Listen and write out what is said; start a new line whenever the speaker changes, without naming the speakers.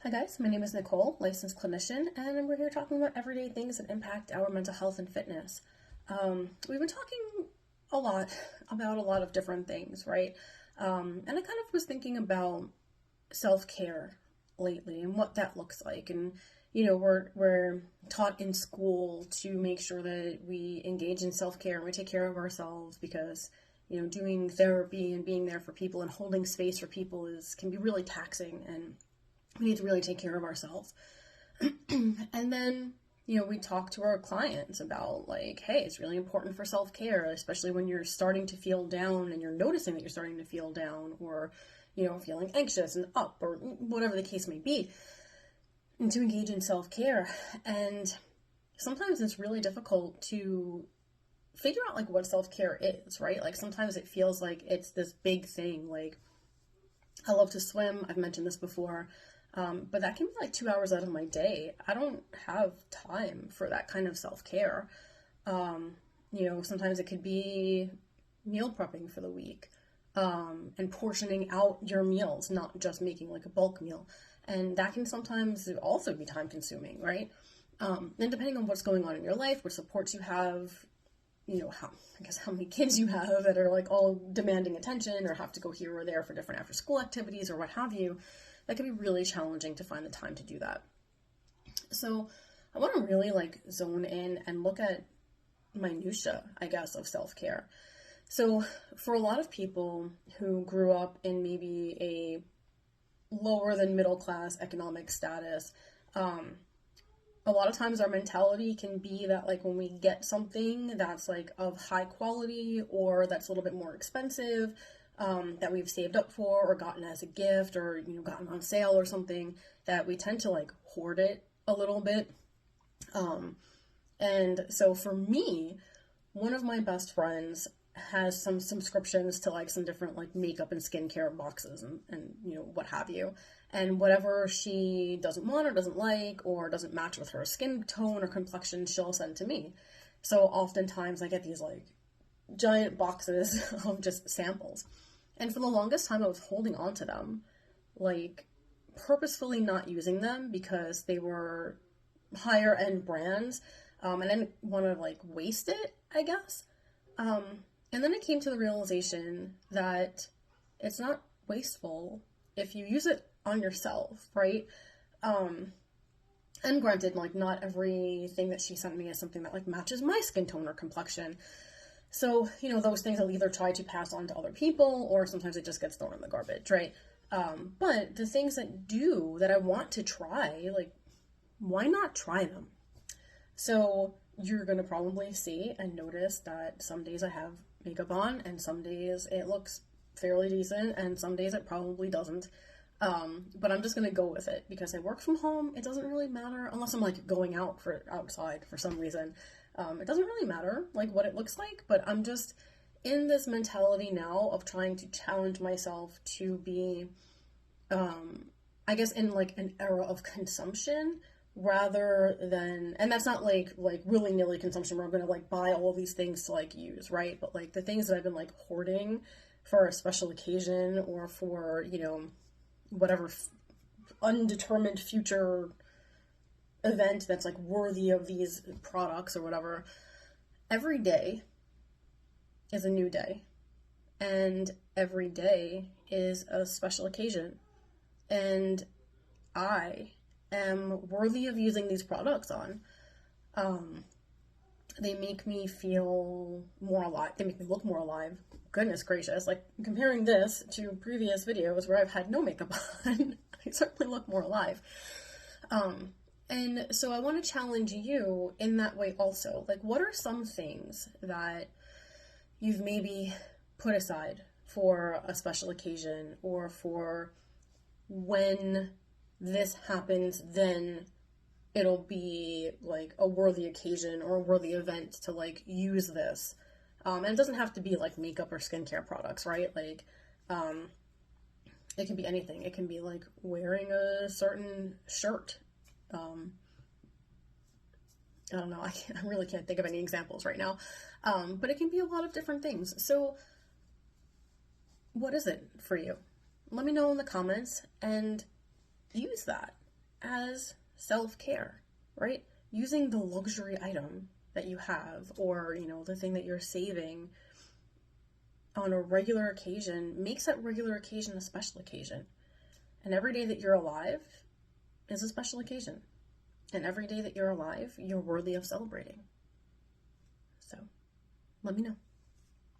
Hi guys, my name is Nicole, licensed clinician, and we're here talking about everyday things that impact our mental health and fitness. We've been talking a lot about a lot of different things, right? And I kind of was thinking about self-care lately and what that looks like. And we're taught in school to make sure that we engage in self-care and we take care of ourselves because doing therapy and being there for people and holding space for people can be really taxing, and we need to really take care of ourselves. And then, we talk to our clients about like, hey, it's really important for self-care, especially when you're starting to feel down and you're noticing that you're starting to feel down, or, feeling anxious and up, or whatever the case may be, and to engage in self-care. And sometimes it's really difficult to figure out like what self-care is, right? Like sometimes it feels like it's this big thing. Like, I love to swim. I've mentioned this before. But that can be like 2 hours out of my day. I don't have time for that kind of self-care. Sometimes it could be meal prepping for the week, and portioning out your meals, not just making like a bulk meal. And that can sometimes also be time consuming, right? And depending on what's going on in your life, what supports you have, how many kids you have that are like all demanding attention or have to go here or there for different after school activities or what have you, that can be really challenging to find the time to do that. So I want to really like zone in and look at minutia, I guess, of self-care. So for a lot of people who grew up in maybe a lower than middle class economic status, a lot of times our mentality can be that like when we get something that's like of high quality or that's a little bit more expensive, that we've saved up for or gotten as a gift or gotten on sale or something, that we tend to like hoard it a little bit. And so for me, one of my best friends has some subscriptions to like some different like makeup and skincare boxes and what have you. And whatever she doesn't want or doesn't like or doesn't match with her skin tone or complexion, she'll send to me. So oftentimes I get these like giant boxes of just samples. And for the longest time I was holding on to them, like purposefully not using them because they were higher end brands. And I didn't want to like waste it, I guess. And then I came to the realization that it's not wasteful if you use it on yourself, right? And granted, like not everything that she sent me is something that like matches my skin tone or complexion. So, those things I'll either try to pass on to other people or sometimes it just gets thrown in the garbage, right? But the things that I want to try, like, why not try them? So you're going to probably see and notice that some days I have makeup on and some days it looks fairly decent and some days it probably doesn't. But I'm just going to go with it because I work from home. It doesn't really matter unless I'm like going outside for some reason. It doesn't really matter like what it looks like, but I'm just in this mentality now of trying to challenge myself to be, I guess, in like an era of consumption rather than, and that's not like willy-nilly consumption where I'm gonna like buy all these things to like use, right? But like the things that I've been like hoarding for a special occasion or for whatever undetermined future event that's like worthy of these products or whatever. Every day is a new day, and every day is a special occasion, and I am worthy of using these products on. They make me feel more alive. They make me look more alive. Goodness gracious, like comparing this to previous videos where I've had no makeup on, I certainly look more alive. And so I want to challenge you in that way also. Like, what are some things that you've maybe put aside for a special occasion or for when this happens, then it'll be like a worthy occasion or a worthy event to like use this. And it doesn't have to be like makeup or skincare products, right? Like, it can be anything. It can be like wearing a certain shirt. I don't know, I really can't think of any examples right now, but it can be a lot of different things. So what is it for you? Let me know in the comments and use that. as self-care, right? Using the luxury item that you have, or, you know, the thing that you're saving on a regular occasion makes that regular occasion a special occasion. And every day that you're alive is a special occasion. And every day that you're alive, you're worthy of celebrating. So, let me know.